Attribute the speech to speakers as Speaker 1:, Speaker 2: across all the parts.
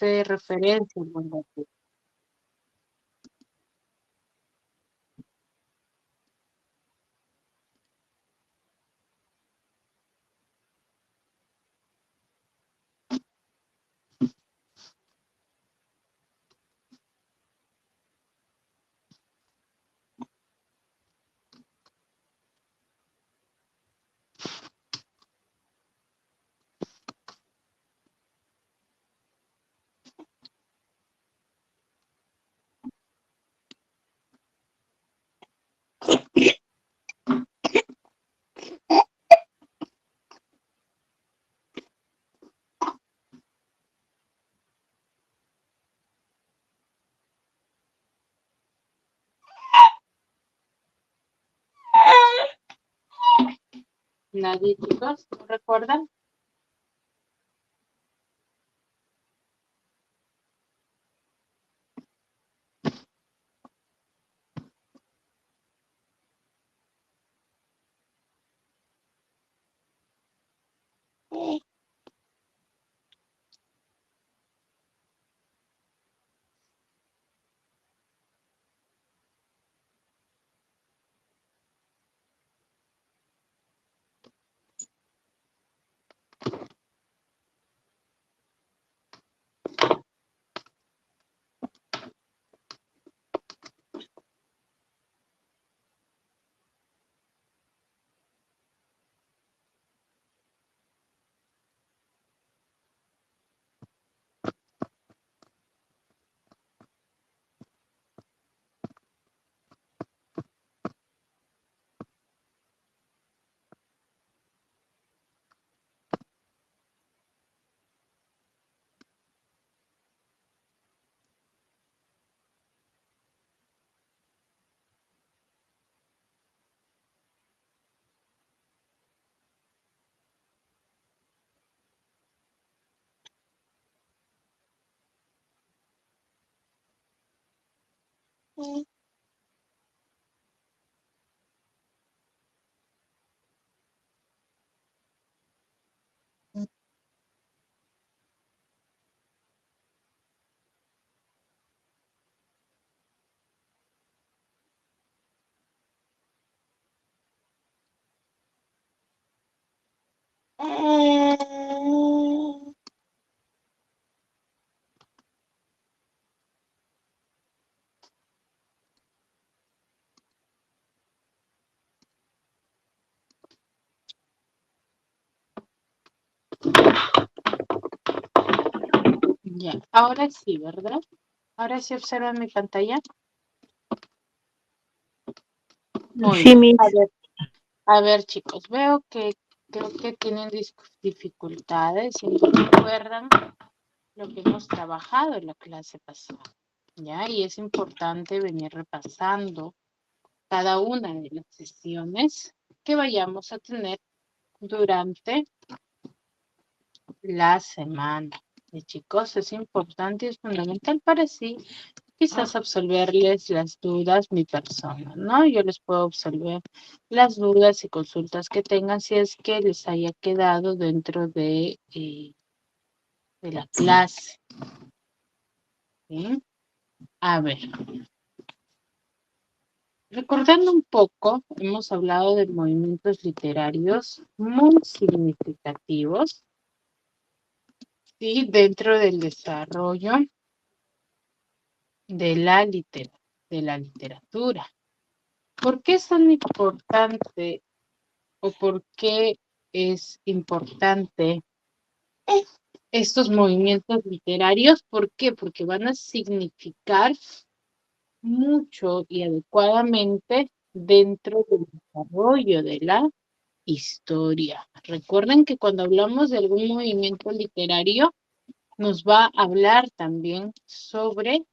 Speaker 1: hace referencia al buen retiro. ¿Nadie, chicos? ¿No recuerdan? Ya, ahora sí, ¿verdad? Ahora sí observan mi pantalla. Muy
Speaker 2: Sí,
Speaker 1: bien.
Speaker 2: Miss.
Speaker 1: A ver, chicos, veo que creo que tienen dificultades y no recuerdan lo que hemos trabajado en la clase pasada, ¿ya? Y es importante venir repasando cada una de las sesiones que vayamos a tener durante la semana. Y chicos, es importante y es fundamental para sí quizás absolverles las dudas mi persona, ¿no? Yo les puedo absolver las dudas y consultas que tengan si es que les haya quedado dentro de la clase. ¿Sí? A ver, recordando un poco, hemos hablado de movimientos literarios muy significativos, ¿sí? Dentro del desarrollo de la literatura. ¿Por qué son importantes o por qué es importante estos movimientos literarios? ¿Por qué? Porque van a significar mucho y adecuadamente dentro del desarrollo de la historia. Recuerden que cuando hablamos de algún movimiento literario, nos va a hablar también sobre,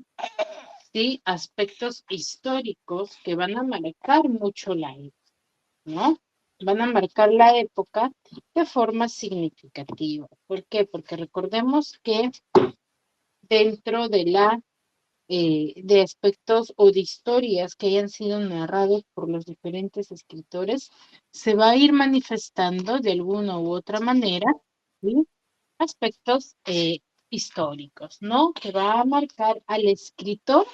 Speaker 1: ¿sí?, aspectos históricos que van a marcar mucho la época, ¿no? Van a marcar la época de forma significativa. ¿Por qué? Porque recordemos que dentro de de aspectos o de historias que hayan sido narrados por los diferentes escritores, se va a ir manifestando de alguna u otra manera, ¿sí?, aspectos históricos, ¿no? Que va a marcar al escritor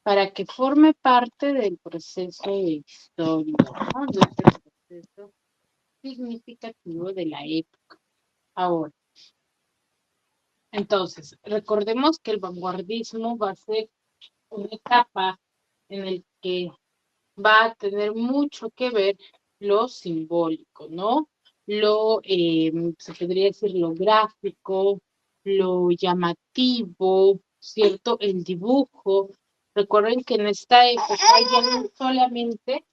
Speaker 1: para que forme parte del proceso de historia, ¿no? De este proceso significativo de la época. Ahora, entonces, recordemos que el vanguardismo va a ser una etapa en el que va a tener mucho que ver lo simbólico, ¿no? Se podría decir lo gráfico, lo llamativo, ¿cierto? El dibujo. Recuerden que en esta época ya no solamente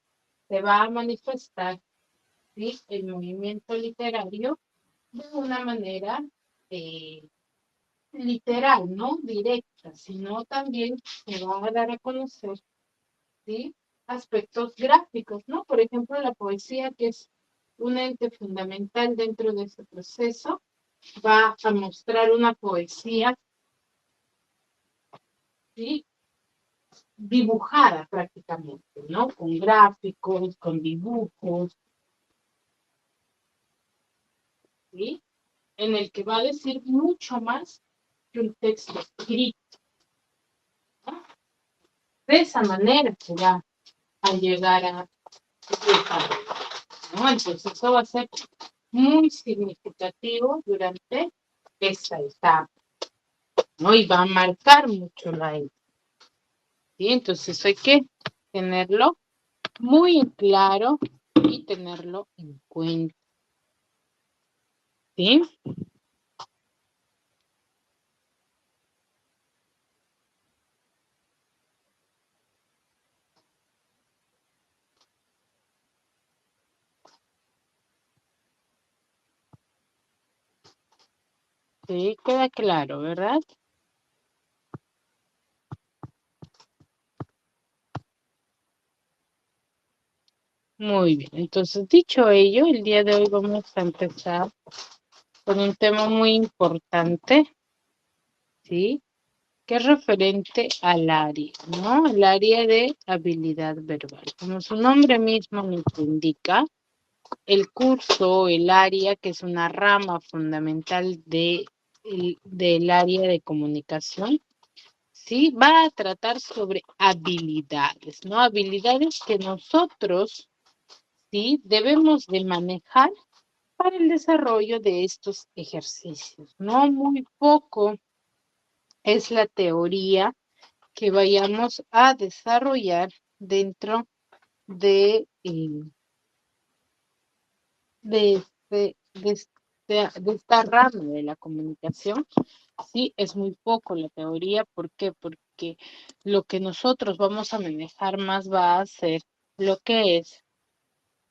Speaker 1: se va a manifestar, ¿sí?, el movimiento literario de una manera eh, literal, ¿no? Directa, sino también se va a dar a conocer, ¿sí?, aspectos gráficos, ¿no? Por ejemplo, la poesía, que es un ente fundamental dentro de ese proceso, va a mostrar una poesía, ¿sí?, dibujada prácticamente, ¿no? Con gráficos, con dibujos, ¿sí? En el que va a decir mucho más que un texto escrito, ¿no? De esa manera se va a llegar a desarrollar, ¿no? Entonces eso va a ser muy significativo durante esta etapa, ¿no? Y va a marcar mucho la época, ¿sí? Entonces hay que tenerlo muy en claro y tenerlo en cuenta, ¿sí? Sí, queda claro, ¿verdad? Muy bien, entonces dicho ello, el día de hoy vamos a empezar con un tema muy importante, ¿sí? Que es referente al área, ¿no? El área de habilidad verbal. Como su nombre mismo nos indica, el curso, el área, que es una rama fundamental del área de comunicación, ¿sí? Va a tratar sobre habilidades, ¿no? Habilidades que nosotros, ¿sí?, debemos de manejar para el desarrollo de estos ejercicios, ¿no? Muy poco es la teoría que vayamos a desarrollar dentro de, de, de esta rama de la comunicación. Sí, es muy poco la teoría. ¿Por qué? Porque lo que nosotros vamos a manejar más va a ser lo que es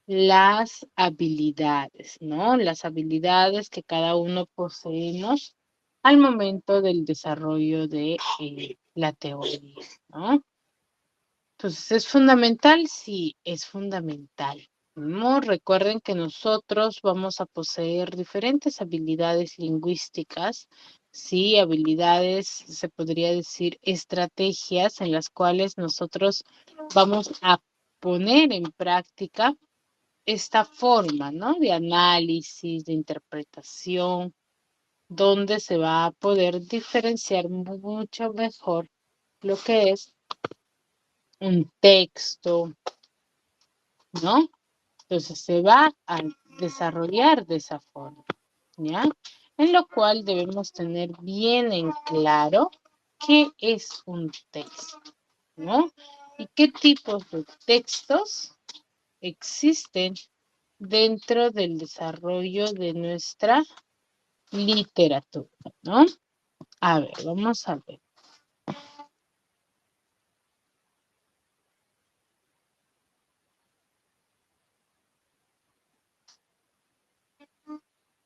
Speaker 1: las habilidades, ¿no? Las habilidades que cada uno poseemos al momento del desarrollo de la teoría, ¿no? Entonces, ¿es fundamental? Sí, es fundamental, ¿no? Recuerden que nosotros vamos a poseer diferentes habilidades lingüísticas, sí, habilidades, se podría decir, estrategias en las cuales nosotros vamos a poner en práctica esta forma, ¿no?, de análisis, de interpretación, donde se va a poder diferenciar mucho mejor lo que es un texto, ¿no? Entonces se va a desarrollar de esa forma, ¿ya? En lo cual debemos tener bien en claro qué es un texto, ¿no? Y qué tipos de textos existen dentro del desarrollo de nuestra literatura, ¿no? A ver, vamos a ver.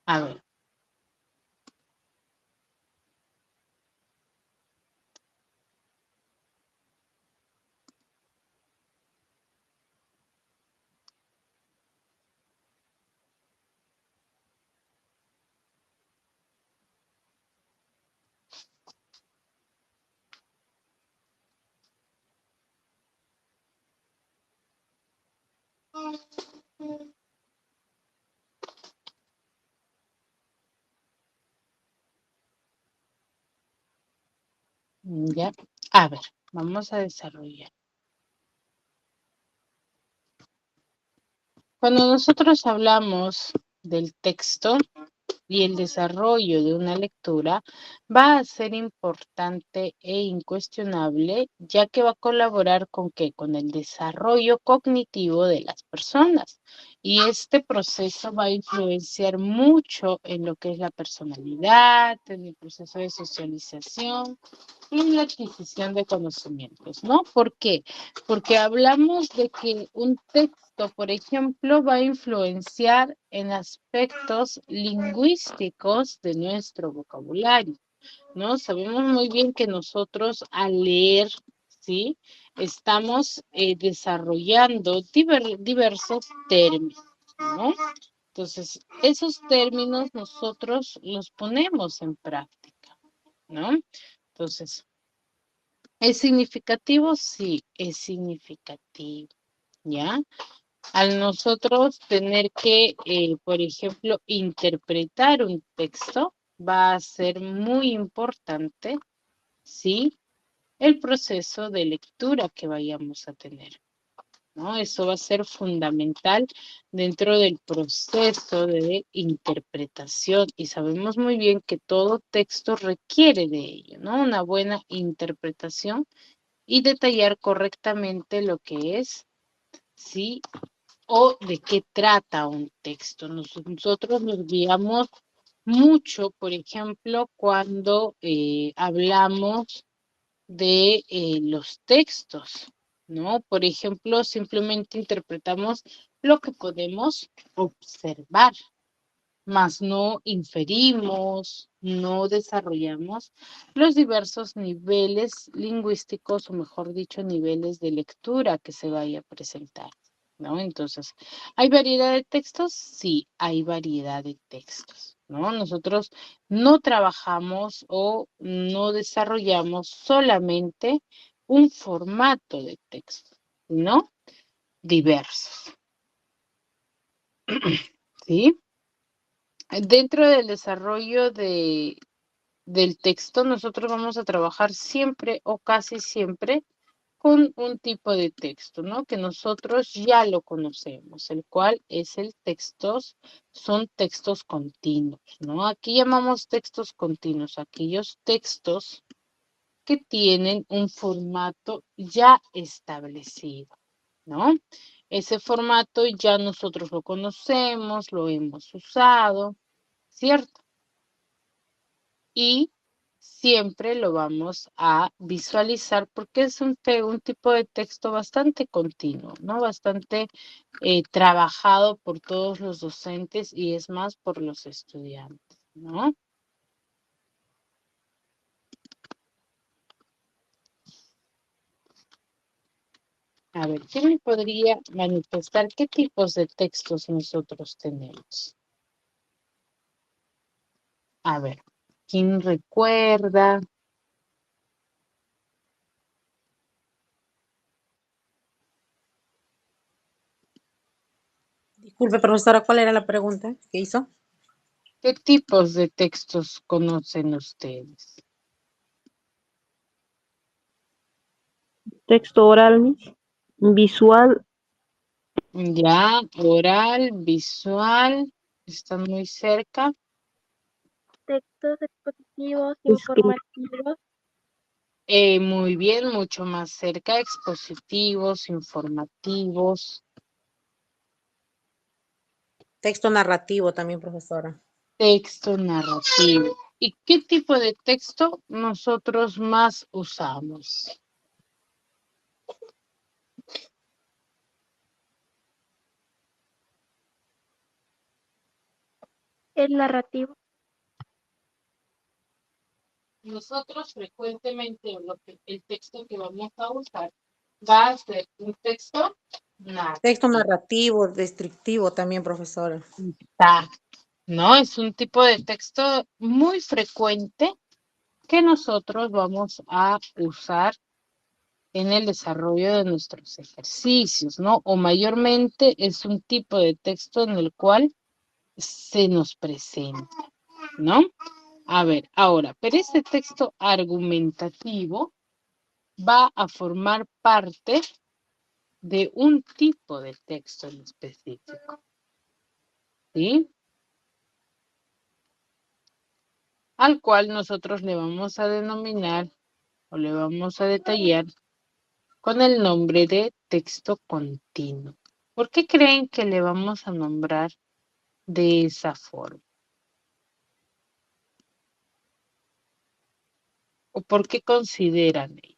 Speaker 1: A ver. ¿Ya? A ver, vamos a desarrollar. Cuando nosotros hablamos del texto y el desarrollo de una lectura, va a ser importante e incuestionable, ya que va a colaborar con qué, con el desarrollo cognitivo de las personas. Y este proceso va a influenciar mucho en lo que es la personalidad, en el proceso de socialización y en la adquisición de conocimientos, ¿no? ¿Por qué? Porque hablamos de que un texto, por ejemplo, va a influenciar en aspectos lingüísticos de nuestro vocabulario, ¿no? Sabemos muy bien que nosotros al leer, ¿sí? Estamos desarrollando diversos términos, ¿no? Entonces, esos términos nosotros los ponemos en práctica, ¿no? Entonces, ¿es significativo? Sí, es significativo, ¿ya? Al nosotros tener que, por ejemplo, interpretar un texto, va a ser muy importante, ¿sí? El proceso de lectura que vayamos a tener, ¿no? Eso va a ser fundamental dentro del proceso de interpretación y sabemos muy bien que todo texto requiere de ello, ¿no? Una buena interpretación y detallar correctamente lo que es, ¿sí? O de qué trata un texto. Nosotros nos guiamos mucho, por ejemplo, cuando hablamos de los textos, ¿no? Por ejemplo, simplemente interpretamos lo que podemos observar, mas no inferimos, no desarrollamos los diversos niveles lingüísticos, o mejor dicho, niveles de lectura que se vaya a presentar, ¿no? Entonces, ¿hay variedad de textos? Sí, hay variedad de textos, ¿no? Nosotros no trabajamos o no desarrollamos solamente un formato de texto, ¿no? Diversos, ¿sí? Dentro del desarrollo del texto, nosotros vamos a trabajar siempre o casi siempre con un tipo de texto, ¿no? Que nosotros ya lo conocemos, el cual es son textos continuos, ¿no? Aquí llamamos textos continuos, aquellos textos que tienen un formato ya establecido, ¿no? Ese formato ya nosotros lo conocemos, lo hemos usado, ¿cierto? Y siempre lo vamos a visualizar porque es un tipo de texto bastante continuo, ¿no? Bastante trabajado por todos los docentes y es más por los estudiantes, ¿no? A ver, ¿quién me podría manifestar qué tipos de textos nosotros tenemos? A ver, ¿quién recuerda?
Speaker 2: Disculpe, profesora, ¿cuál era la pregunta que hizo?
Speaker 1: ¿Qué tipos de textos conocen ustedes?
Speaker 3: Texto oral, visual,
Speaker 1: Ya, oral, visual, están muy cerca.
Speaker 4: Textos expositivos,
Speaker 3: escrito.
Speaker 4: informativos,
Speaker 1: Muy bien, mucho más cerca, expositivos, informativos,
Speaker 2: Texto narrativo también, profesora.
Speaker 1: texto narrativo. ¿Y qué tipo de texto nosotros más usamos?
Speaker 4: el narrativo,
Speaker 1: Nosotros frecuentemente el texto que vamos a usar va a ser un texto
Speaker 2: Texto
Speaker 1: narrativo.
Speaker 2: narrativo, descriptivo también, profesora.
Speaker 1: ¿No? Es un tipo de texto muy frecuente que nosotros vamos a usar en el desarrollo de nuestros ejercicios, ¿no? O mayormente es un tipo de texto en el cual se nos presenta, ¿no? A ver, ahora, pero este texto argumentativo va a formar parte de un tipo de texto en específico. ¿Sí? Al cual nosotros le vamos a denominar o le vamos a detallar con el nombre de texto continuo. ¿Por qué creen que le vamos a nombrar de esa forma? ¿O por qué consideran ello?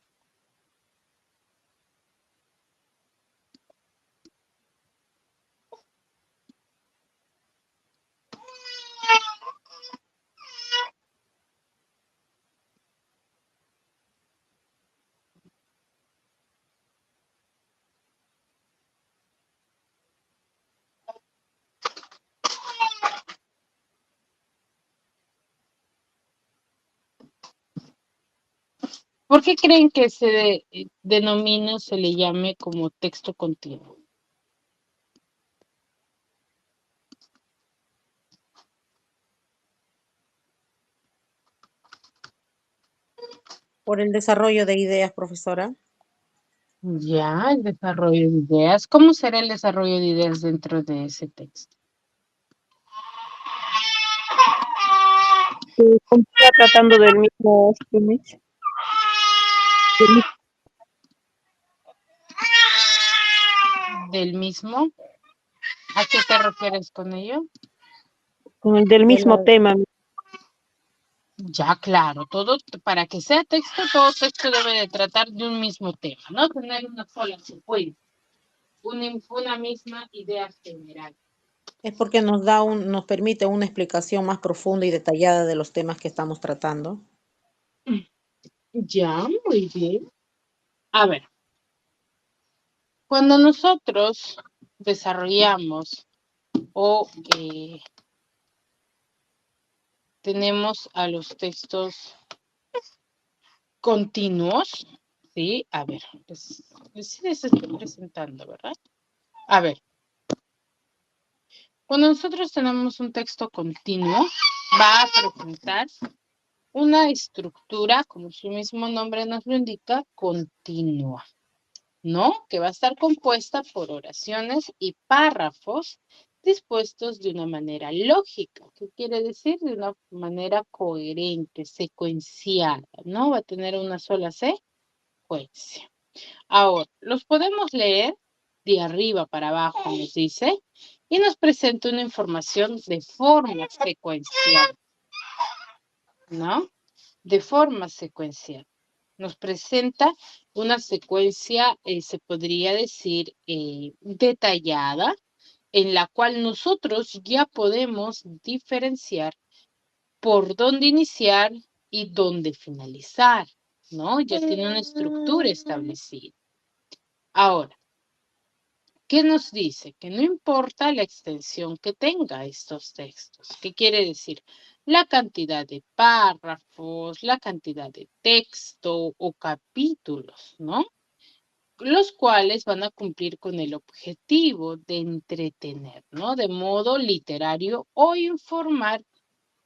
Speaker 1: ¿Por qué creen que se denomina o se le llame como texto continuo?
Speaker 2: Por el desarrollo de ideas, profesora.
Speaker 1: Ya, el desarrollo de ideas. ¿Cómo será el desarrollo de ideas dentro de ese texto?
Speaker 3: Continúa tratando del mismo Miss.
Speaker 1: ¿Del mismo? ¿A qué te refieres con ello?
Speaker 3: Del
Speaker 2: De
Speaker 3: mismo
Speaker 2: la-
Speaker 3: tema.
Speaker 1: Ya, claro, todo, para que sea texto, todo texto debe de tratar de un mismo tema, no tener una sola secuencia, una misma idea general.
Speaker 2: Es porque nos permite una explicación más profunda y detallada de los temas que estamos tratando.
Speaker 1: Ya, muy bien. A ver, cuando nosotros desarrollamos o tenemos a los textos continuos, ¿sí? A ver, pues sí les estoy presentando, ¿verdad? A ver, cuando nosotros tenemos un texto continuo, va a presentar una estructura, como su mismo nombre nos lo indica, continua, ¿no? Que va a estar compuesta por oraciones y párrafos dispuestos de una manera lógica. ¿Qué quiere decir? De una manera coherente, secuenciada, ¿no? Va a tener una sola secuencia. Ahora, los podemos leer de arriba para abajo, nos dice, y nos presenta una información de forma secuencial, ¿no? De forma secuencial. Nos presenta una secuencia, se podría decir, detallada, en la cual nosotros ya podemos diferenciar por dónde iniciar y dónde finalizar, ¿no? Ya tiene una estructura establecida. Ahora, ¿qué nos dice? Que no importa la extensión que tenga estos textos. ¿Qué quiere decir? La cantidad de párrafos, la cantidad de texto o capítulos, ¿no? Los cuales van a cumplir con el objetivo de entretener, ¿no? De modo literario o informar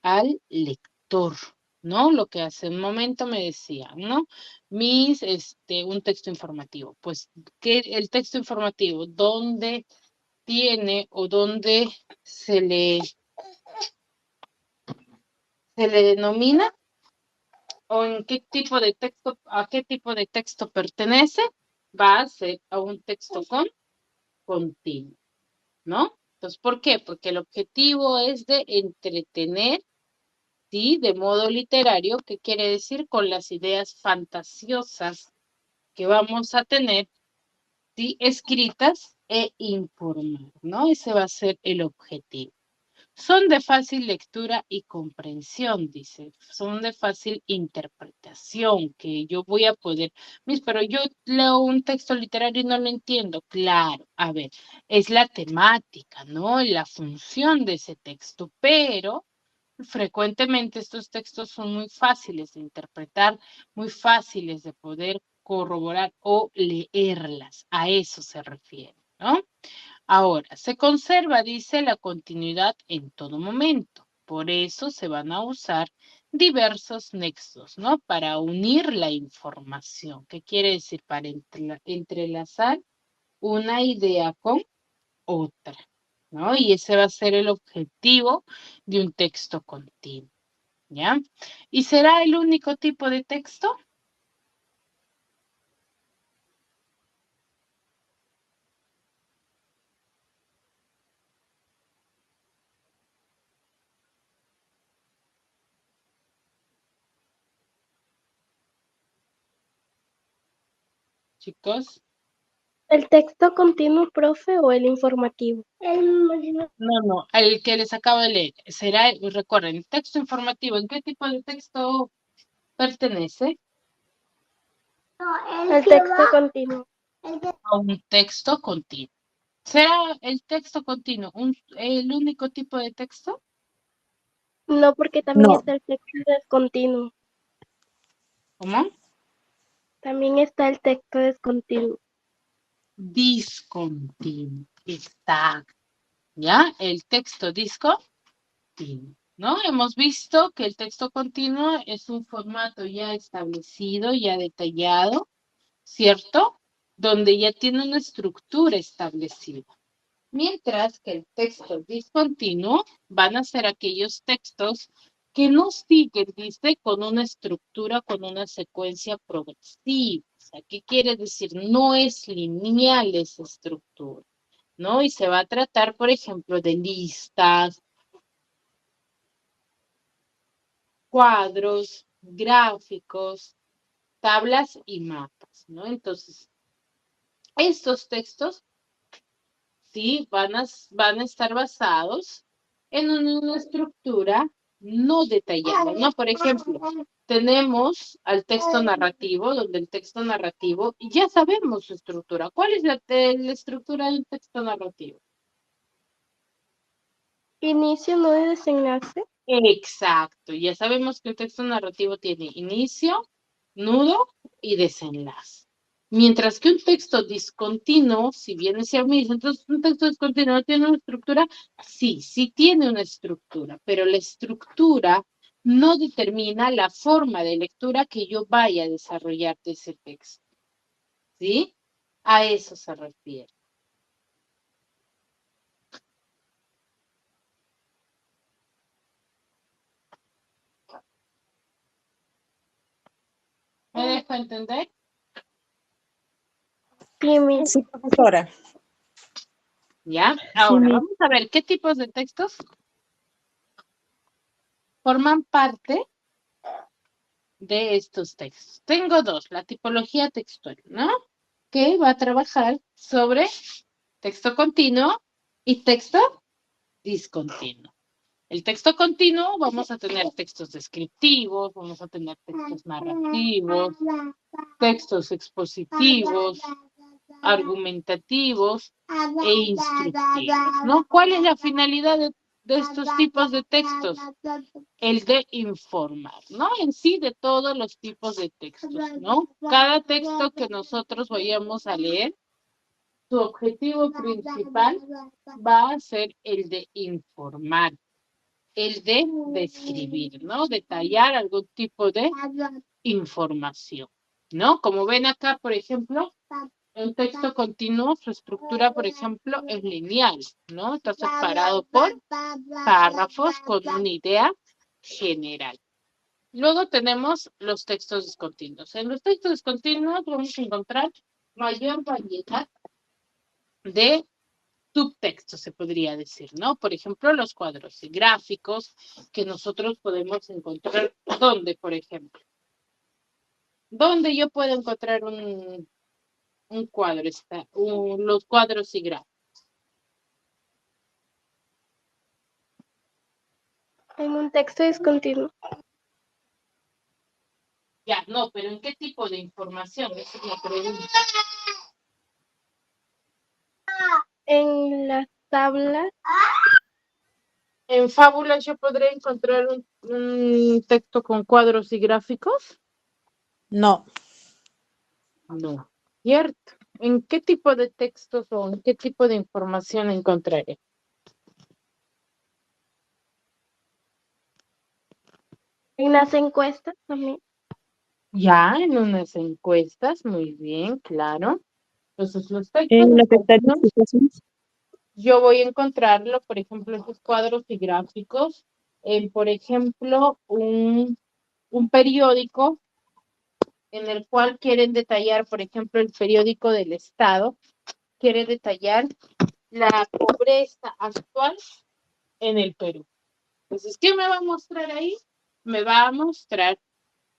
Speaker 1: al lector, ¿no? Lo que hace un momento me decía, ¿no? Un texto informativo. Pues, ¿qué el texto informativo? ¿Dónde tiene o dónde se le denomina? ¿O en qué tipo de texto, a qué tipo de texto pertenece? Va a ser a un texto continuo, ¿no? Entonces, ¿por qué? Porque el objetivo es de entretener, ¿sí? De modo literario, ¿qué quiere decir? Con las ideas fantasiosas que vamos a tener, ¿sí? Escritas e informar, ¿no? Ese va a ser el objetivo. Son de fácil lectura y comprensión, dice. Son de fácil interpretación, que yo voy a poder. Pero yo leo un texto literario y no lo entiendo. Claro, a ver, es la temática, ¿no? La función de ese texto, pero frecuentemente estos textos son muy fáciles de interpretar, muy fáciles de poder corroborar o leerlas. A eso se refiere, ¿no? Ahora, se conserva, dice, la continuidad en todo momento. Por eso se van a usar diversos nexos, ¿no? Para unir la información. ¿Qué quiere decir? Para entrelazar una idea con otra, ¿no? Y ese va a ser el objetivo de un texto continuo, ¿ya? ¿Y será el único tipo de texto? Chicos,
Speaker 4: ¿El texto continuo, profe, o el informativo?
Speaker 1: no, el que les acabo de leer. Será, recuerden, el texto informativo, ¿en qué tipo de texto pertenece?
Speaker 4: El texto continuo.
Speaker 1: A un texto continuo. ¿Será el texto continuo el único tipo de texto?
Speaker 4: No, porque también
Speaker 2: No,
Speaker 4: está el texto descontinuo.
Speaker 1: ¿Cómo?
Speaker 4: También está el texto descontinuo.
Speaker 1: Discontinuo. Exacto. ¿Ya? El texto discontinuo, ¿no? Hemos visto que el texto continuo es un formato ya establecido, ya detallado, ¿cierto? Donde ya tiene una estructura establecida. Mientras que el texto discontinuo van a ser aquellos textos que no siguen, dice, con una estructura, con una secuencia progresiva. O sea, ¿qué quiere decir? No es lineal esa estructura, ¿no? Y se va a tratar, por ejemplo, de listas, cuadros, gráficos, tablas y mapas, ¿no? Entonces, estos textos sí, van a estar basados en una estructura no detallada, ¿no? Por ejemplo, tenemos al texto narrativo, donde el texto narrativo, ya sabemos su estructura. ¿Cuál es la estructura de un texto narrativo?
Speaker 4: Inicio, no de desenlace.
Speaker 1: Exacto, ya sabemos que un texto narrativo tiene inicio, nudo y desenlace. Mientras que un texto discontinuo, si bien es el mismo, entonces un texto discontinuo no tiene una estructura, sí tiene una estructura, pero la estructura no determina la forma de lectura que yo vaya a desarrollar de ese texto, ¿sí? A eso se refiere. ¿Me dejo entender?
Speaker 4: Sí,
Speaker 2: sí, profesora.
Speaker 1: ¿Ya?
Speaker 3: Sí,
Speaker 1: Ahora,
Speaker 3: mi-
Speaker 1: vamos a ver qué tipos de textos forman parte de estos textos. Tengo dos, la tipología textual, ¿no? Que va a trabajar sobre texto continuo y texto discontinuo. El texto continuo vamos a tener textos descriptivos, vamos a tener textos narrativos, textos expositivos, argumentativos e instructivos, ¿no? ¿Cuál es la finalidad de estos tipos de textos? El de informar, ¿no? En sí de todos los tipos de textos, ¿no? Cada texto que nosotros vayamos a leer, su objetivo principal va a ser el de informar, el de describir, ¿no? Detallar algún tipo de información, ¿no? Como ven acá, por ejemplo, un texto continuo, su estructura, por ejemplo, es lineal, ¿no? Está separado por párrafos con una idea general. Luego tenemos los textos discontinuos. En los textos discontinuos vamos a encontrar mayor variedad de subtextos, se podría decir, ¿no? Por ejemplo, los cuadros y gráficos que nosotros podemos encontrar. ¿Dónde, por ejemplo? ¿Dónde yo puedo encontrar un cuadro? Los cuadros y gráficos.
Speaker 4: En un texto discontinuo.
Speaker 1: Ya, no, pero ¿en qué tipo de información? Esa es la pregunta.
Speaker 4: En las tablas.
Speaker 1: En fábulas yo podré encontrar un texto con cuadros y gráficos.
Speaker 2: No,
Speaker 1: No, cierto. ¿En qué tipo de textos o en qué tipo de información encontraré?
Speaker 4: En las encuestas también.
Speaker 1: Ya, en unas encuestas, muy bien, claro. Entonces, los textos
Speaker 3: En las
Speaker 1: discontinuos,
Speaker 3: estadísticas.
Speaker 1: yo voy a encontrarlo, por ejemplo, esos cuadros y gráficos, en, por ejemplo, un periódico en el cual quieren detallar, por ejemplo, el periódico del Estado, quiere detallar la pobreza actual en el Perú. Entonces, ¿qué me va a mostrar ahí? Me va a mostrar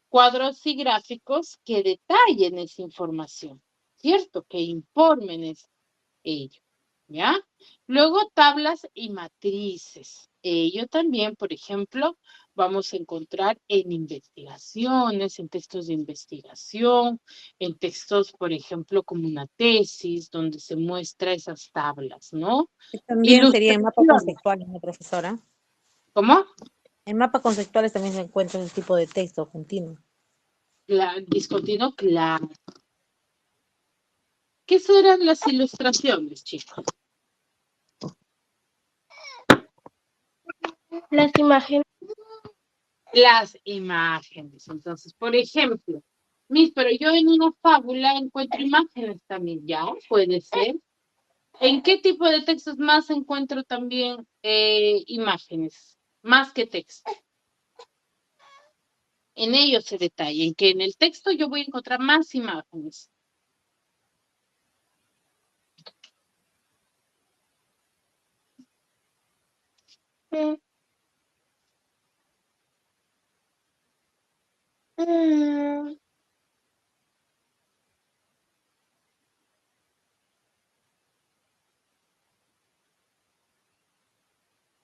Speaker 1: cuadros y gráficos que detallen esa información, ¿cierto? Que informen ello, ¿ya? Luego tablas y matrices. Ello también, por ejemplo, vamos a encontrar en investigaciones, en textos de investigación, en textos, por ejemplo, como una tesis, donde se muestra esas tablas, ¿no?
Speaker 2: También sería en mapa
Speaker 1: Ilustraciones.
Speaker 2: conceptual, ¿no, profesora?
Speaker 1: ¿Cómo?
Speaker 2: En mapas conceptuales también se encuentra ese tipo de texto continuo.
Speaker 1: Discontinuo, claro. ¿Qué serán las ilustraciones, chicos?
Speaker 4: Las imágenes.
Speaker 1: Las imágenes. Entonces, por ejemplo, pero yo en una fábula encuentro imágenes también, ¿ya? Puede ser. ¿En qué tipo de textos más encuentro también imágenes? Más que texto. En ellos se detalla, en que en el texto yo voy a encontrar más imágenes.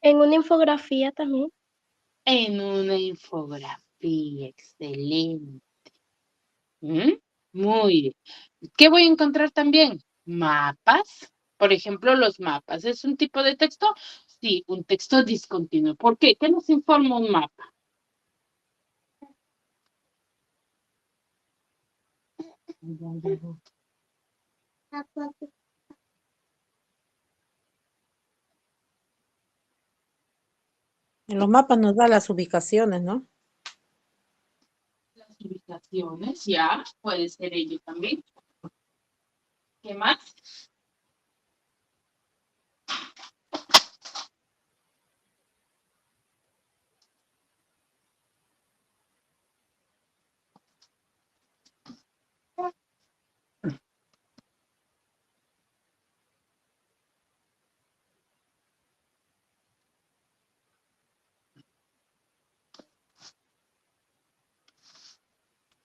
Speaker 4: En una infografía también.
Speaker 1: En una infografía, excelente. ¿Mm? Muy bien. ¿Qué voy a encontrar también? Mapas. Por ejemplo, los mapas. ¿Es un tipo de texto? Sí, un texto discontinuo. ¿Por qué? ¿Qué nos informa un mapa?
Speaker 2: En los mapas nos da las ubicaciones, ¿no?
Speaker 1: Las ubicaciones, ya, puede ser ello también. ¿Qué más?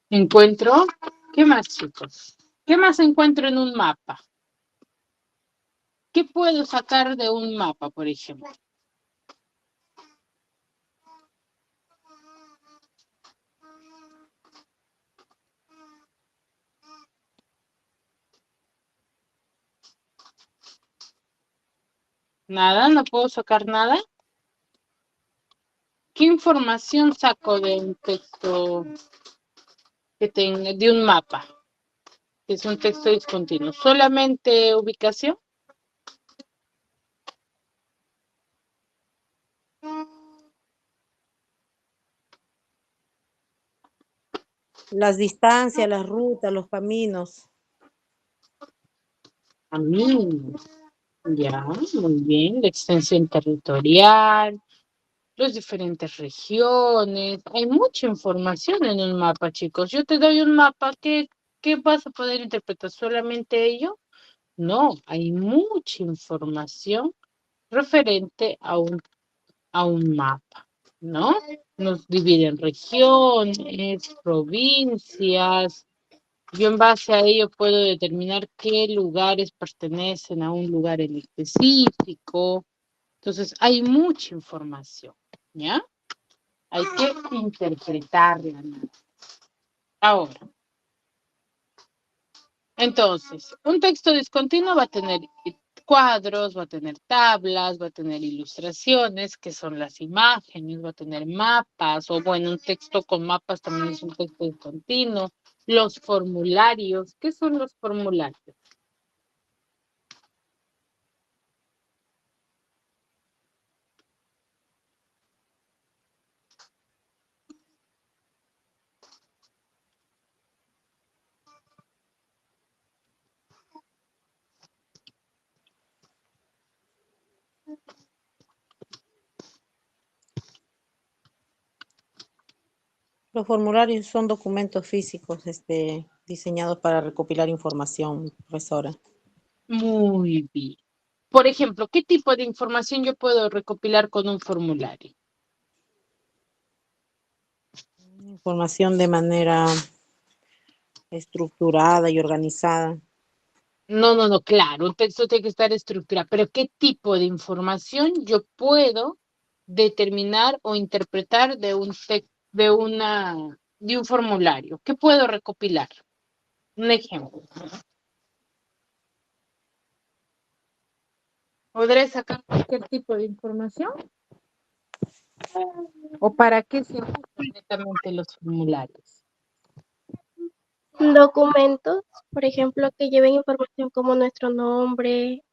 Speaker 1: Encuentro, ¿qué más, chicos? ¿Qué más encuentro en un mapa? ¿Qué puedo sacar de un mapa, por ejemplo? Nada, no puedo sacar nada. ¿Qué información saco de un texto que tenga, de un mapa? Que es un texto discontinuo. ¿Solamente ubicación?
Speaker 2: Las distancias, las rutas, los caminos.
Speaker 1: Caminos. Ya, muy bien. La extensión territorial, las diferentes regiones. Hay mucha información en un mapa, chicos. Yo te doy un mapa, ¿qué vas a poder interpretar? ¿Solamente ello? No, hay mucha información referente a un mapa, ¿no? Nos divide en regiones, provincias. Yo en base a ello puedo determinar qué lugares pertenecen a un lugar en específico. Entonces, hay mucha información, ¿ya? Hay que interpretarla, ¿no? Ahora, entonces, un texto discontinuo va a tener cuadros, va a tener tablas, va a tener ilustraciones, que son las imágenes, va a tener mapas, o bueno, un texto con mapas también es un texto discontinuo. Los formularios, ¿qué son los formularios?
Speaker 2: Los formularios son documentos físicos, diseñados para recopilar información, profesora.
Speaker 1: Muy bien. Por ejemplo, ¿qué tipo de información yo puedo recopilar con un formulario?
Speaker 2: Información de manera estructurada y organizada.
Speaker 1: No, claro, un texto tiene que estar estructurado, pero ¿qué tipo de información yo puedo determinar o interpretar de un de un formulario? ¿Qué puedo recopilar? Un ejemplo. ¿Podré sacar cualquier tipo de información? ¿O para qué se usan netamente los formularios?
Speaker 4: Documentos, por ejemplo, que lleven información como nuestro nombre.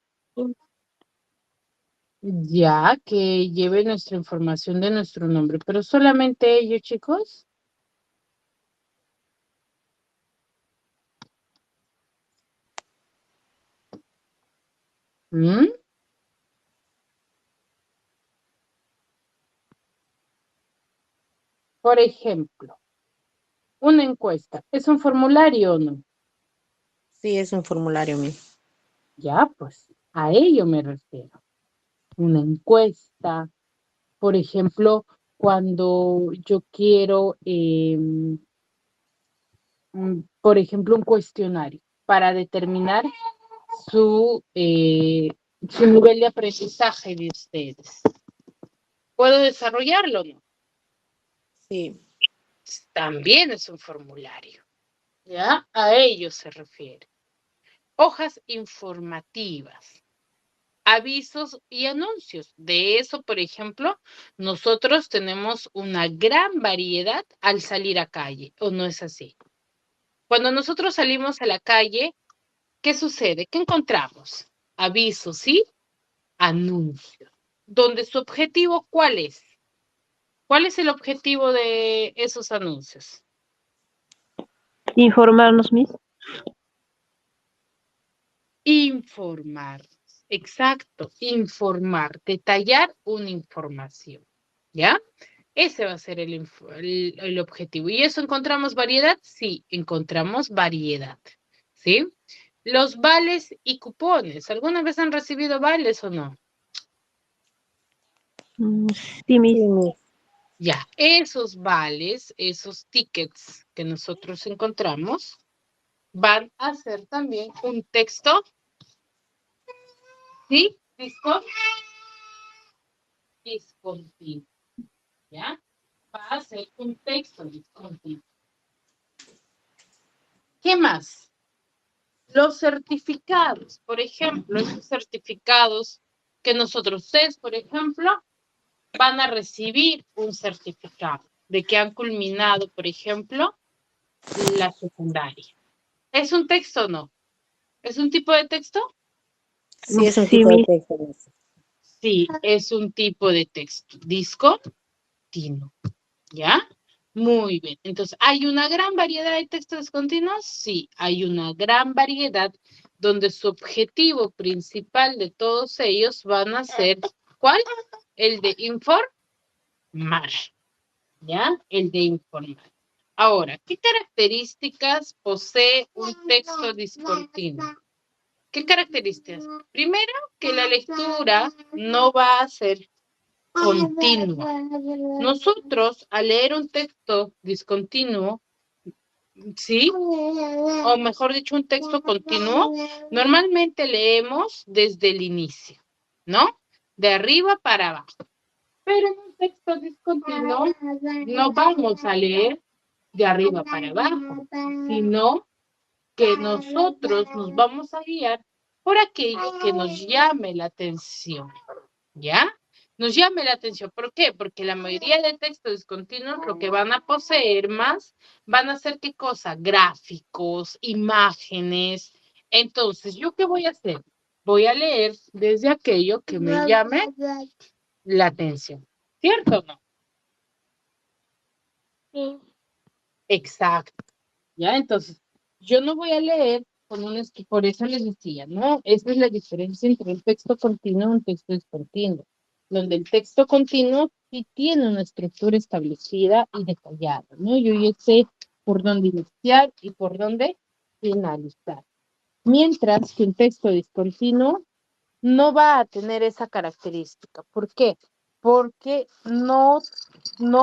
Speaker 1: Ya que lleve nuestra información de nuestro nombre, pero solamente ello, chicos. ¿Mm? Por ejemplo, una encuesta. ¿Es un formulario o no?
Speaker 2: Sí, es un formulario mío.
Speaker 1: Ya, pues, a ello me refiero. Una encuesta. Por ejemplo, cuando yo quiero, por ejemplo, un cuestionario para determinar su nivel de aprendizaje de ustedes. ¿Puedo desarrollarlo o no?
Speaker 2: Sí.
Speaker 1: También es un formulario. ¿Ya? A ello se refiere. Hojas informativas, avisos y anuncios. De eso, por ejemplo, nosotros tenemos una gran variedad al salir a calle, ¿o no es así? Cuando nosotros salimos a la calle, ¿qué sucede? ¿Qué encontramos? Avisos y anuncios. Donde su objetivo, ¿cuál es? ¿Cuál es el objetivo de esos anuncios?
Speaker 3: Informarnos, Miss.
Speaker 1: Informar, exacto, informar, detallar una información, ¿ya? Ese va a ser el objetivo. ¿Y eso encontramos variedad? Sí, encontramos variedad, ¿sí? Los vales y cupones, ¿alguna vez han recibido vales o no?
Speaker 3: Sí, Miss.
Speaker 2: Sí, Miss.
Speaker 1: Ya, esos vales, esos tickets que nosotros encontramos, van a ser también un texto, ¿sí? Discontinuo, ¿ya? Va a ser un texto discontinuo. ¿Qué más? Los certificados, por ejemplo, esos certificados que ustedes, por ejemplo, van a recibir un certificado de que han culminado, por ejemplo, la secundaria. ¿Es un texto o no? ¿Es un tipo de texto?
Speaker 2: Sí, es un
Speaker 3: Sí,
Speaker 2: tipo de
Speaker 3: Miss.
Speaker 2: texto, Miss.
Speaker 1: Sí, es un tipo de texto. Discontinuo. ¿Ya? Muy bien. Entonces, ¿hay una gran variedad de textos continuos? Sí, hay una gran variedad donde su objetivo principal de todos ellos van a ser, ¿cuál? El de informar, ¿ya? El de informar. Ahora, ¿qué características posee un texto discontinuo? ¿Qué características? Primero, que la lectura no va a ser continua. Nosotros, al leer un texto discontinuo, ¿sí? O mejor dicho, un texto continuo, normalmente leemos desde el inicio, ¿no? De arriba para abajo. Pero en un texto discontinuo no vamos a leer de arriba para abajo, sino que nosotros nos vamos a guiar por aquello que nos llame la atención, ¿ya? Nos llame la atención. ¿Por qué? Porque la mayoría de textos discontinuos lo que van a poseer más van a ser ¿qué cosa? Gráficos, imágenes. Entonces, ¿yo qué voy a hacer? Voy a leer desde aquello que me llame la atención. ¿Cierto o no?
Speaker 4: Sí.
Speaker 1: Exacto. ¿Ya? Entonces, yo no voy a leer por eso les decía, ¿no? Esa es la diferencia entre un texto continuo y un texto discontinuo, donde el texto continuo sí tiene una estructura establecida y detallada, ¿no? Yo ya sé por dónde iniciar y por dónde finalizar. Mientras que un texto discontinuo no va a tener esa característica. ¿Por qué? Porque no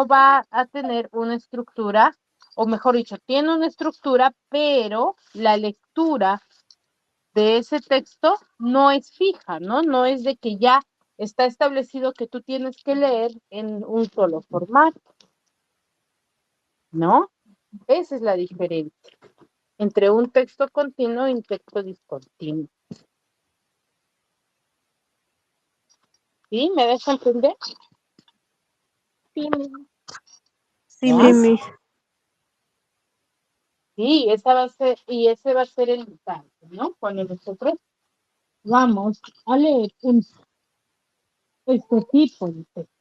Speaker 1: va a tener una estructura, o mejor dicho, tiene una estructura, pero la lectura de ese texto no es fija, ¿no? No es de que ya está establecido que tú tienes que leer en un solo formato, ¿no? Esa es la diferencia entre un texto continuo y un texto discontinuo. ¿Sí? ¿Me deja entender?
Speaker 4: Sí,
Speaker 3: Sí,
Speaker 1: ¿Ya?
Speaker 3: Miss.
Speaker 1: Sí, ese va a ser el detalle, ¿no? Cuando nosotros vamos a leer este tipo de texto.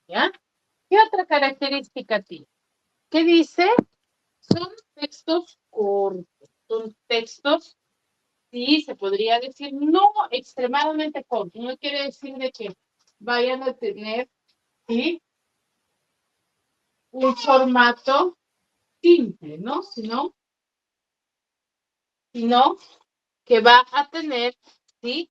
Speaker 1: ¿Ya? ¿Qué otra característica tiene? ¿Qué dice? Son textos cortos, son textos, sí, se podría decir, no extremadamente cortos, no quiere decir de que vayan a tener, ¿sí? Un formato simple, ¿no? Sino que va a tener, ¿sí?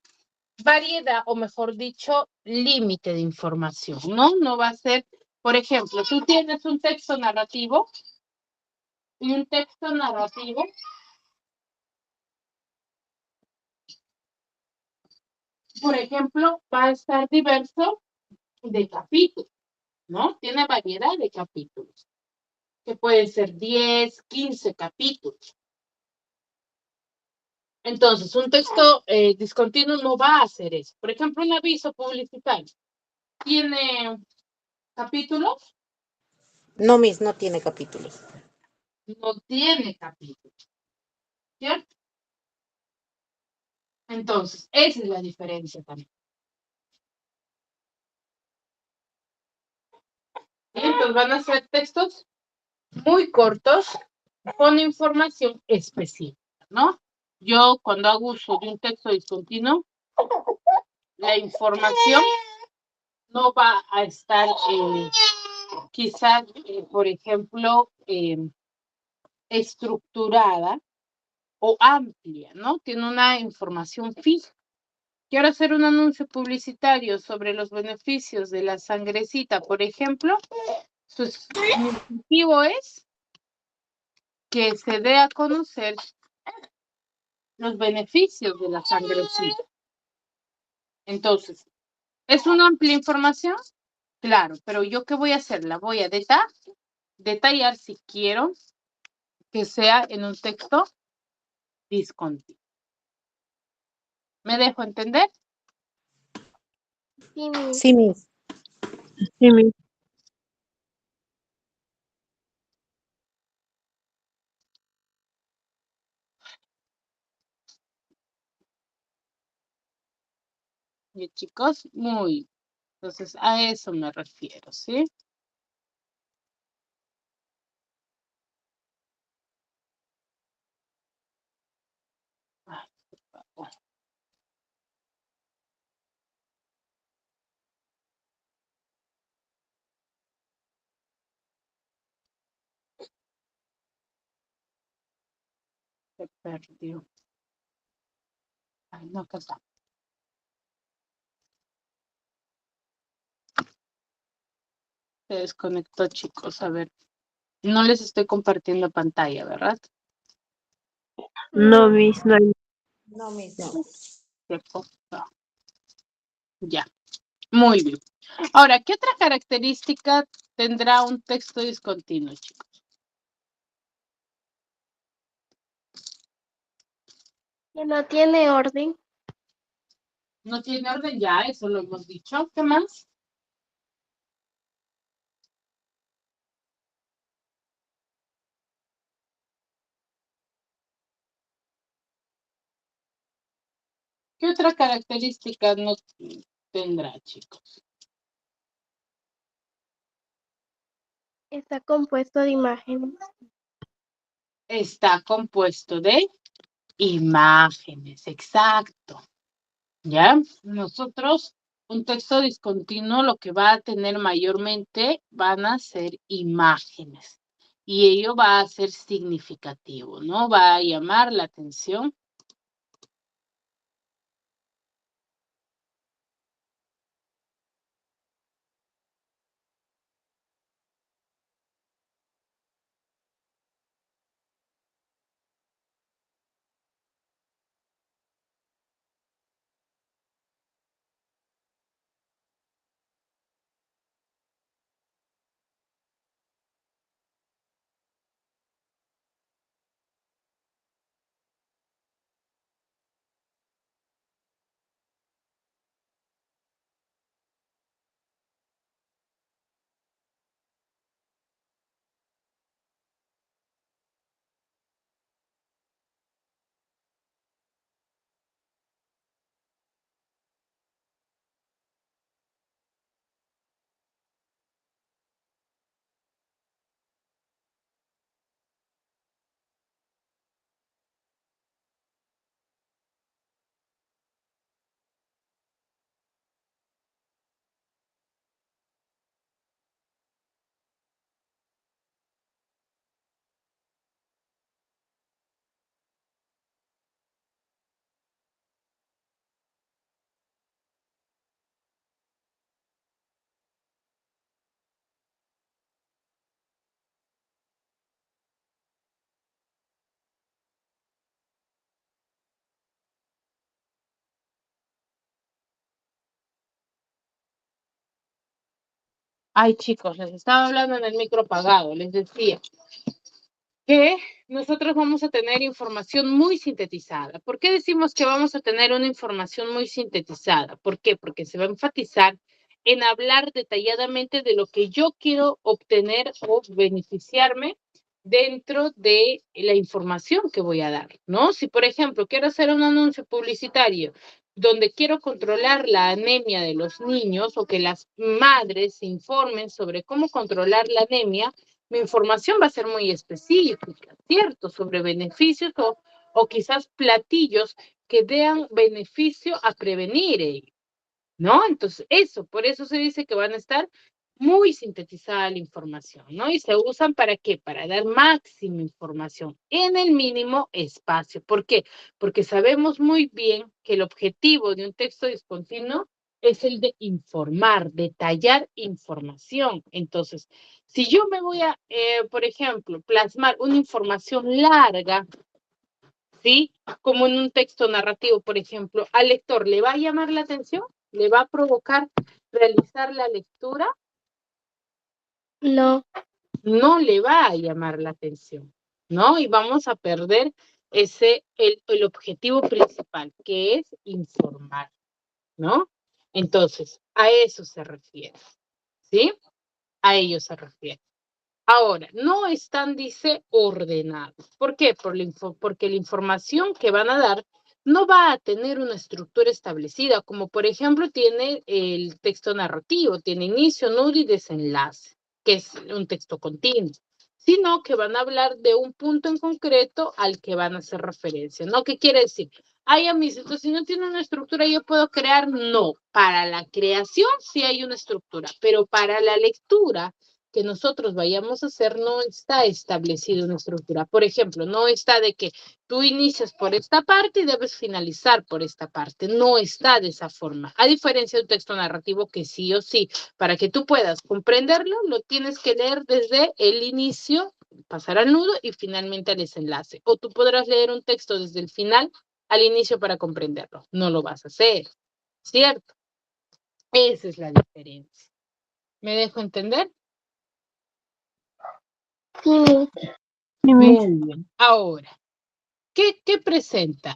Speaker 1: Variedad, o mejor dicho, límite de información, ¿no? No va a ser, por ejemplo, tú tienes un texto narrativo y un texto narrativo, por ejemplo, va a estar diverso de capítulos, ¿no? Tiene variedad de capítulos, que pueden ser 10, 15 capítulos. Entonces, un texto discontinuo no va a hacer eso. Por ejemplo, un aviso publicitario. ¿Tiene capítulos?
Speaker 2: No, Miss, no tiene capítulos.
Speaker 1: No tiene capítulos, ¿cierto? Entonces, esa es la diferencia también. Entonces, van a ser textos muy cortos con información específica, ¿no? Yo, cuando hago uso de un texto discontinuo, la información no va a estar quizás, por ejemplo, estructurada o amplia, ¿no? Tiene una información fija. Quiero hacer un anuncio publicitario sobre los beneficios de la sangrecita, por ejemplo. Mi objetivo es que se dé a conocer los beneficios de la sangrecita. Entonces, ¿es una amplia información? Claro, pero ¿yo qué voy a hacer? La voy a detallar si quiero que sea en un texto discontinuo. ¿Me dejo entender?
Speaker 4: sí,
Speaker 2: Sí, Miss.
Speaker 3: Sí, Miss.
Speaker 1: Y chicos, muy bien. Entonces, a eso me refiero, ¿sí? Ay, por favor. Se perdió. Ay, no, acá está. Se desconectó, chicos. A ver, no les estoy compartiendo pantalla, ¿verdad?
Speaker 3: No, Miss, no hay.
Speaker 2: No, Miss, no.
Speaker 1: ¿Cierto? No. Ya. Muy bien. Ahora, ¿qué otra característica tendrá un texto discontinuo, chicos?
Speaker 4: que no tiene orden.
Speaker 1: No tiene orden ya, eso lo hemos dicho. ¿Qué más? ¿Qué otra característica no tendrá, chicos?
Speaker 4: Está compuesto de imágenes.
Speaker 1: Está compuesto de imágenes, exacto. ¿Ya? Nosotros, un texto discontinuo lo que va a tener mayormente van a ser imágenes. Y ello va a ser significativo, ¿no? Va a llamar la atención. Ay, chicos, les estaba hablando en el micro apagado. Les decía que nosotros vamos a tener información muy sintetizada. ¿Por qué decimos que vamos a tener una información muy sintetizada? ¿Por qué? Porque se va a enfatizar en hablar detalladamente de lo que yo quiero obtener o beneficiarme dentro de la información que voy a dar, ¿no? Si, por ejemplo, quiero hacer un anuncio publicitario donde quiero controlar la anemia de los niños o que las madres se informen sobre cómo controlar la anemia, mi información va a ser muy específica, ¿cierto? Sobre beneficios o quizás platillos que den beneficio a prevenir ello, ¿no? Entonces, por eso se dice que van a estar muy sintetizada la información, ¿no? Y se usan ¿para qué? Para dar máxima información en el mínimo espacio. ¿Por qué? Porque sabemos muy bien que el objetivo de un texto discontinuo es el de informar, detallar información. Entonces, si yo me voy a, por ejemplo, plasmar una información larga, ¿sí? Como en un texto narrativo, por ejemplo, al lector le va a llamar la atención, le va a provocar realizar la lectura,
Speaker 4: No,
Speaker 1: no le va a llamar la atención, ¿no? Y vamos a perder el objetivo principal, que es informar, ¿no? Entonces, a eso se refiere, ¿sí? A ello se refiere. Ahora, no están, dice, ordenados. ¿Por qué? Porque la información que van a dar no va a tener una estructura establecida, como por ejemplo tiene el texto narrativo, tiene inicio, nudo y desenlace, que es un texto continuo, sino que van a hablar de un punto en concreto al que van a hacer referencia, ¿no? ¿Qué quiere decir? Ay, amigos, entonces si no tiene una estructura, ¿yo puedo crear? No. Para la creación sí hay una estructura, pero para la lectura que nosotros vayamos a hacer no está establecido una estructura. Por ejemplo, no está de que tú inicias por esta parte y debes finalizar por esta parte. No está de esa forma. A diferencia de un texto narrativo que sí o sí, para que tú puedas comprenderlo, lo tienes que leer desde el inicio, pasar al nudo y finalmente al desenlace. O tú podrás leer un texto desde el final al inicio para comprenderlo. No lo vas a hacer, ¿cierto? Esa es la diferencia. ¿Me dejo entender?
Speaker 4: sí,
Speaker 3: Sí,
Speaker 1: Muy bien. Ahora, ¿qué presenta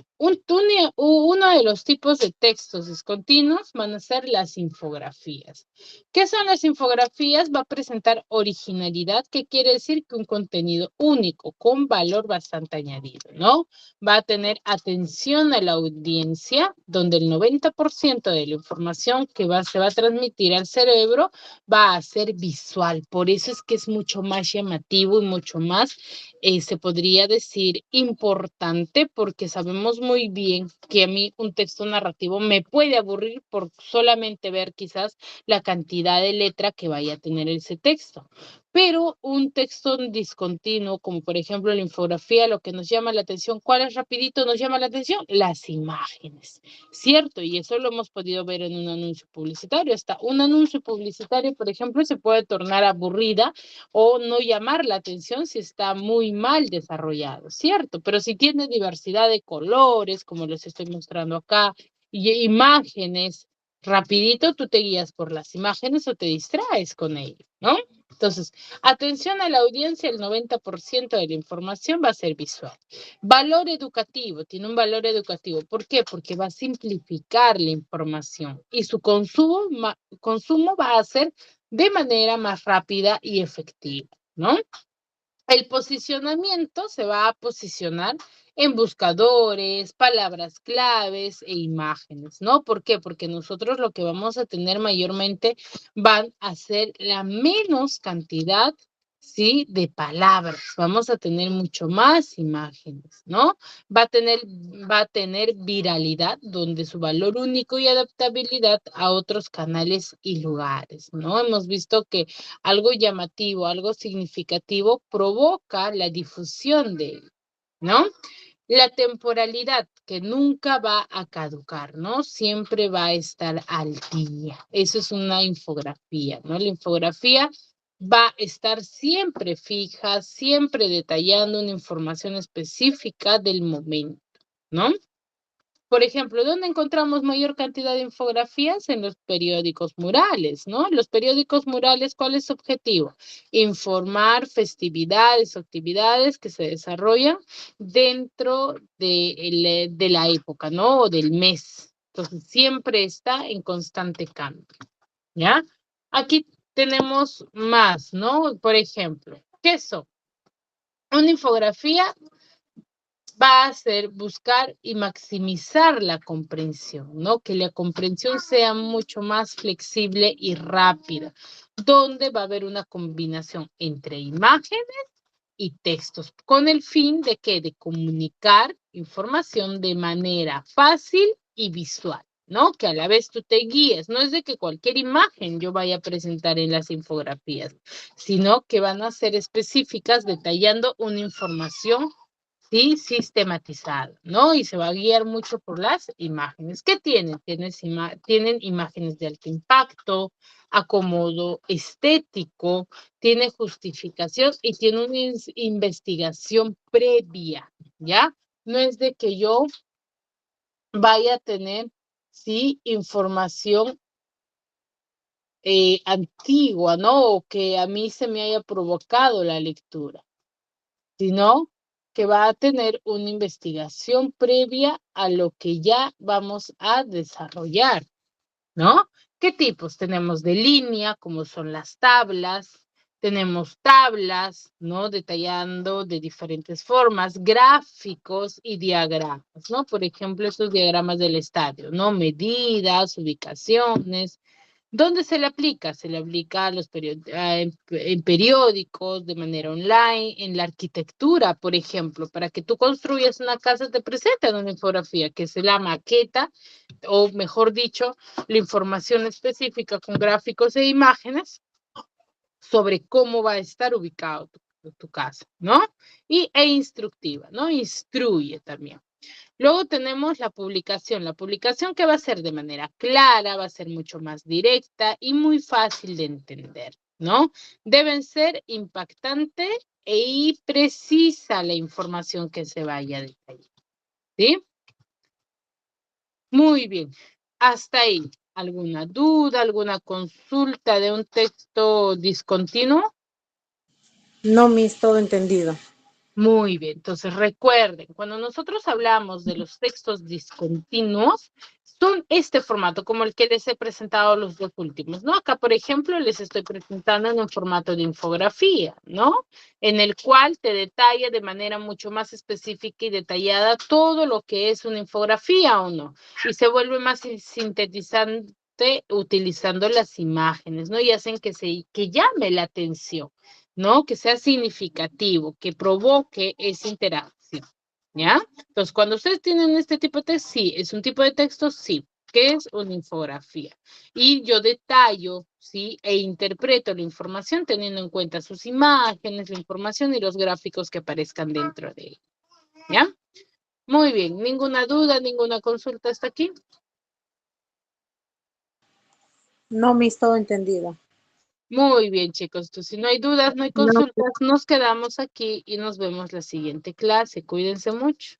Speaker 1: Uno de los tipos de textos discontinuos van a ser las infografías. ¿Qué son las infografías? Va a presentar originalidad, que quiere decir que un contenido único, con valor bastante añadido, ¿no? Va a tener atención a la audiencia, donde el 90% de la información que se va a transmitir al cerebro va a ser visual. Por eso es que es mucho más llamativo y mucho más, se podría decir, importante, porque sabemos muy bien que a mí un texto narrativo me puede aburrir por solamente ver quizás la cantidad de letra que vaya a tener ese texto. Pero un texto discontinuo, como por ejemplo la infografía, lo que nos llama la atención, ¿cuál es rapidito nos llama la atención? Las imágenes, ¿cierto? Y eso lo hemos podido ver en un anuncio publicitario. Hasta un anuncio publicitario, por ejemplo, se puede tornar aburrida o no llamar la atención si está muy mal desarrollado, ¿cierto? Pero si tiene diversidad de colores, como les estoy mostrando acá, y imágenes, rapidito tú te guías por las imágenes o te distraes con ello, ¿no? Entonces, atención a la audiencia, el 90% de la información va a ser visual. Valor educativo, tiene un valor educativo. ¿Por qué? Porque va a simplificar la información y su consumo va a ser de manera más rápida y efectiva, ¿no? El posicionamiento se va a posicionar en buscadores, palabras claves e imágenes, ¿no? ¿Por qué? Porque nosotros lo que vamos a tener mayormente van a ser la menos cantidad, ¿sí? De palabras. Vamos a tener mucho más imágenes, ¿no? Va a tener viralidad, donde su valor único y adaptabilidad a otros canales y lugares, ¿no? Hemos visto que algo llamativo, algo significativo, provoca la difusión de él, ¿no? La temporalidad, que nunca va a caducar, ¿no? Siempre va a estar al día. Eso es una infografía, ¿no? La infografía va a estar siempre fija, siempre detallando una información específica del momento, ¿no? Por ejemplo, ¿dónde encontramos mayor cantidad de infografías? En los periódicos murales, ¿no? Los periódicos murales, ¿cuál es su objetivo? Informar festividades o actividades que se desarrollan dentro de la época, ¿no? O del mes. Entonces, siempre está en constante cambio, ¿ya? Aquí tenemos más, ¿no? Por ejemplo, ¿qué son? Una infografía va a ser buscar y maximizar la comprensión, ¿no? Que la comprensión sea mucho más flexible y rápida, donde va a haber una combinación entre imágenes y textos, con el fin de que de comunicar información de manera fácil y visual, ¿no? Que a la vez tú te guíes. No es de que cualquier imagen yo vaya a presentar en las infografías, sino que van a ser específicas detallando una información, sí, sistematizado, ¿no? Y se va a guiar mucho por las imágenes. ¿Qué tienen? Tienen imágenes de alto impacto, acomodo estético, tiene justificación y tiene una investigación previa, ¿ya? No es de que yo vaya a tener, sí, información antigua, ¿no? O que a mí se me haya provocado la lectura, sino que va a tener una investigación previa a lo que ya vamos a desarrollar, ¿no? ¿Qué tipos? Tenemos de línea, como son las tablas, tenemos tablas, ¿no? Detallando de diferentes formas, gráficos y diagramas, ¿no? Por ejemplo, estos diagramas del estadio, ¿no? Medidas, ubicaciones. ¿Dónde se le aplica? Se le aplica a en periódicos, de manera online, en la arquitectura, por ejemplo. Para que tú construyas una casa te presentan una infografía que es la maqueta, o mejor dicho, la información específica con gráficos e imágenes sobre cómo va a estar ubicado tu casa, ¿no? E instructiva, ¿no? Instruye también. Luego tenemos la publicación que va a ser de manera clara, va a ser mucho más directa y muy fácil de entender, ¿no? Deben ser impactante y precisa la información que se vaya a detallar, ¿sí? Muy bien, hasta ahí. ¿Alguna duda, alguna consulta de un texto discontinuo?
Speaker 2: No, Miss, todo entendido.
Speaker 1: Muy bien, entonces recuerden, cuando nosotros hablamos de los textos discontinuos, son este formato, como el que les he presentado los dos últimos, ¿no? Acá, por ejemplo, les estoy presentando en un formato de infografía, ¿no? En el cual te detalla de manera mucho más específica y detallada todo lo que es una infografía o no. Y se vuelve más sintetizante utilizando las imágenes, ¿no? Y hacen que llame la atención, ¿no? Que sea significativo, que provoque esa interacción, ¿ya? Entonces, cuando ustedes tienen este tipo de texto, sí, es un tipo de texto, sí, que es una infografía. Y yo detallo, sí, e interpreto la información teniendo en cuenta sus imágenes, la información y los gráficos que aparezcan dentro de ella, ¿ya? Muy bien, ninguna duda, ninguna consulta hasta aquí.
Speaker 2: No, Miss, todo entendido.
Speaker 1: Muy bien, chicos. Entonces, si no hay dudas, no hay
Speaker 3: No,
Speaker 1: consultas, nos quedamos aquí y nos vemos la siguiente clase. Cuídense mucho.